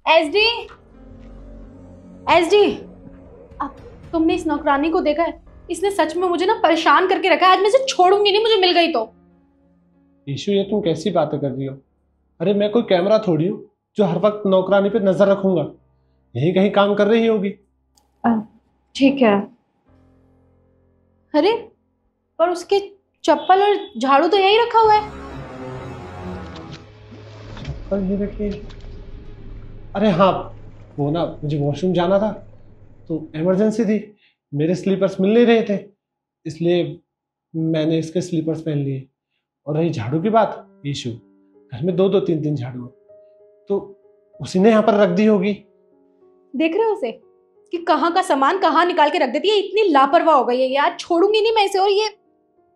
SD, SD, अब तुमने इस नौकरानी को देखा है? इसने सच में मुझे ना परेशान करके रखा है। आज मैं इसे छोड़ूंगी नहीं, मुझे मिल गई तो। ईशु, ये तुम कैसी बातें कर रही हो? अरे मैं कोई कैमरा थोड़ी हूँ जो हर वक्त नौकरानी पे नजर रखूंगा। यही कहीं काम कर रही होगी। ठीक है। अरे पर उसके चप्पल और झाड़ू तो यही रखा हुआ है। चप्पल ही रखी। अरे हाँ, वो ना मुझे वॉशरूम जाना था तो इमरजेंसी थी, मेरे स्लीपर्स मिल नहीं रहे थे, इसलिए मैंने इसके स्लीपर्स पहन लिए। और रही झाड़ू की बात, ईशु घर में दो दो तीन तीन झाड़ू तो उसी ने यहाँ पर रख दी होगी। देख रहे हो उसे कि कहाँ का सामान कहाँ निकाल के रख देती है। इतनी लापरवाह हो गई है यार, छोड़ूंगी नहीं मैं इसे। और ये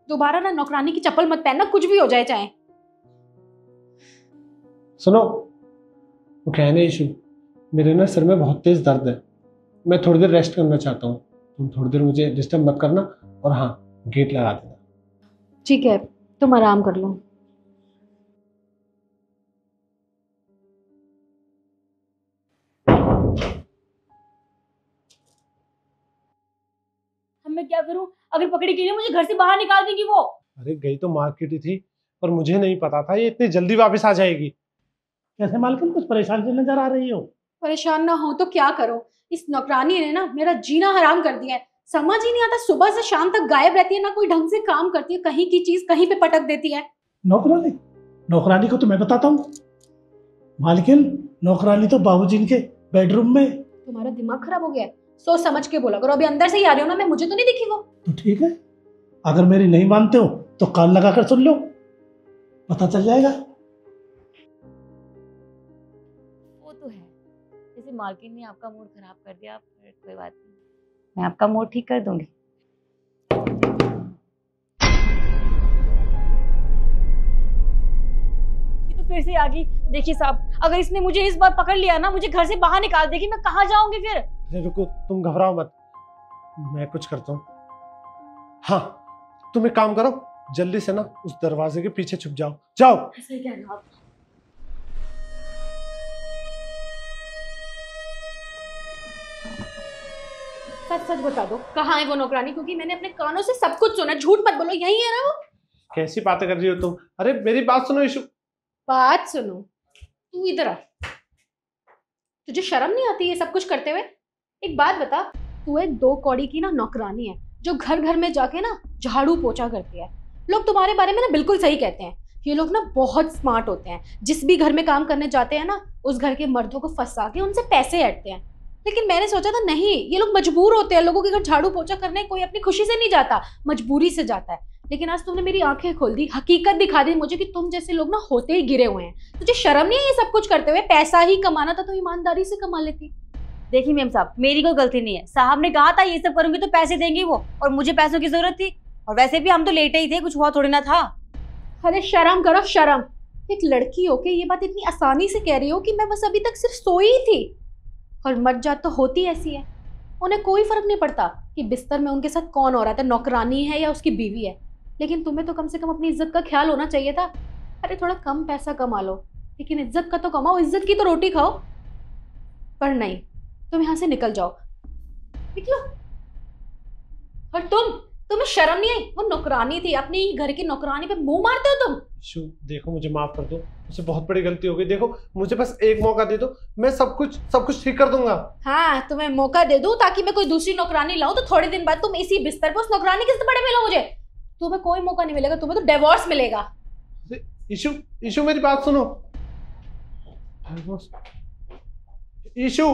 दोबारा ना नौकरानी की चप्पल मत पहनना, कुछ भी हो जाए चाहे। सुनो, वो कहने ईशु, मेरे ना सिर में बहुत तेज दर्द है, मैं थोड़ी देर रेस्ट करना चाहता हूँ, तुम थोड़ी देर मुझे डिस्टर्ब मत करना। और हाँ, गेट लगा देना। ठीक है, तुम आराम कर लो। मैं क्या करूं? अगर पकड़ी गई मुझे घर से बाहर निकाल देगी वो। अरे गई तो मार्केट ही थी, पर मुझे नहीं पता था ये इतनी जल्दी वापस आ जाएगी। कैसे मालकिन, कुछ परेशान से नजर आ रही हो? परेशान ना हो तो क्या करो, इस नौकरानी ने ना मेरा जीना हराम कर दिया है। समझ ही नहीं आता, सुबह से शाम तक गायब रहती है, ना कोई ढंग से काम करती है, कहीं की चीज कहीं पे पटक देती है। नौकरानी? नौकरानी को तो मैं बताता हूँ मालकिन, नौकरानी तो बाबूजी के बेडरूम में। तुम्हारा दिमाग खराब हो गया है? सोच समझ के बोला करो। अभी अंदर से ही आ रही हो ना मैं, मुझे तो नहीं दिखी वो। तो ठीक है, अगर मेरी नहीं मानते हो तो कान लगा कर सुन लो, पता चल जाएगा। वो तो है, जैसे मालकिन ने आपका मूड खराब कर दिया, कोई बात नहीं, मैं आपका मूड ठीक कर दूंगी। ये तो फिर से आ गई। देखिए साहब, अगर इसने मुझे इस बार पकड़ लिया ना, मुझे घर से बाहर निकाल देगी, मैं कहाँ जाऊंगी फिर? अरे रुको, तुम घबराओ मत, मैं कुछ करता हूँ। हाँ, तुम एक काम करो, जल्दी से ना उस दरवाजे के पीछे छुप जाओ। जाओ। सही कह रहे हो आप। सच सच बता दो, कहाँ है वो नौकरानी? क्योंकि मैंने अपने कानों से सब कुछ सुना। झूठ मत बोलो, यही है ना वो? कैसी बातें कर रही हो तुम? अरे मेरी बात सुनो ईशु। बात सुनो, तू इधर आ। तुझे शर्म नहीं आती ये सब कुछ करते हुए? एक बात बता, तू एक 2 कौड़ी की ना नौकरानी है जो घर घर में जाके ना झाड़ू पोछा करती है। लोग तुम्हारे बारे में ना बिल्कुल सही कहते हैं, ये लोग ना बहुत स्मार्ट होते हैं। जिस भी घर में काम करने जाते हैं ना, उस घर के मर्दों को फंसा के उनसे पैसे हटते हैं। लेकिन मैंने सोचा था नहीं, ये लोग मजबूर होते हैं, लोगों के घर झाड़ू पोछा करने कोई अपनी खुशी से नहीं जाता, मजबूरी से जाता है। लेकिन आज तुमने मेरी आंखें खोल दी, हकीकत दिखा दी मुझे कि तुम जैसे लोग ना होते ही गिरे हुए हैं। तुझे शर्म नहीं है ये सब कुछ करते हुए? पैसा ही कमाना था तो ईमानदारी से कमा लेती। देखिए मैम साहब, मेरी कोई गलती नहीं है, साहब ने कहा था ये सब करूंगी तो पैसे देंगी वो, और मुझे पैसों की जरूरत थी, और वैसे भी हम तो लेटे ही थे, कुछ हुआ थोड़ी ना था। अरे शर्म करो शर्म। एक लड़की हो के ये बात इतनी आसानी से कह रही हो कि मैं बस अभी तक सिर्फ सोई ही थी। और मर्जात तो होती ऐसी है, उन्हें कोई फर्क नहीं पड़ता कि बिस्तर में उनके साथ कौन हो रहा था, नौकरानी है या उसकी बीवी है। लेकिन तुम्हें तो कम से कम अपनी इज्जत का ख्याल होना चाहिए था। अरे थोड़ा कम पैसा कमा लो, लेकिन इज्जत का तो कमाओ, इज्जत की तो रोटी खाओ। पर नहीं, तुम यहाँ से निकल जाओ, निकलो। और तुम्हें शर्म नहीं आई? वो नौकरानी थी, अपनी घर की नौकरानी पे मुंह मारते हो तुम। ईशु देखो, मुझे माफ कर दो, मुझसे बहुत बड़ी गलती हो गई। देखो मुझे बस एक मौका दे दो, मैं सब कुछ ठीक कर दूंगा। हाँ, तुम्हें मौका दे दूं ताकि मैं कोई दूसरी नौकरानी लाऊं तो थोड़े दिन बाद तुम इसी बिस्तर पे उस नौकरानी के बड़े मिलो मुझे। तुम्हें कोई मौका नहीं मिलेगा, तुम्हें तो डिवोर्स मिलेगा। ईशु मेरी बात सुनो। ईशु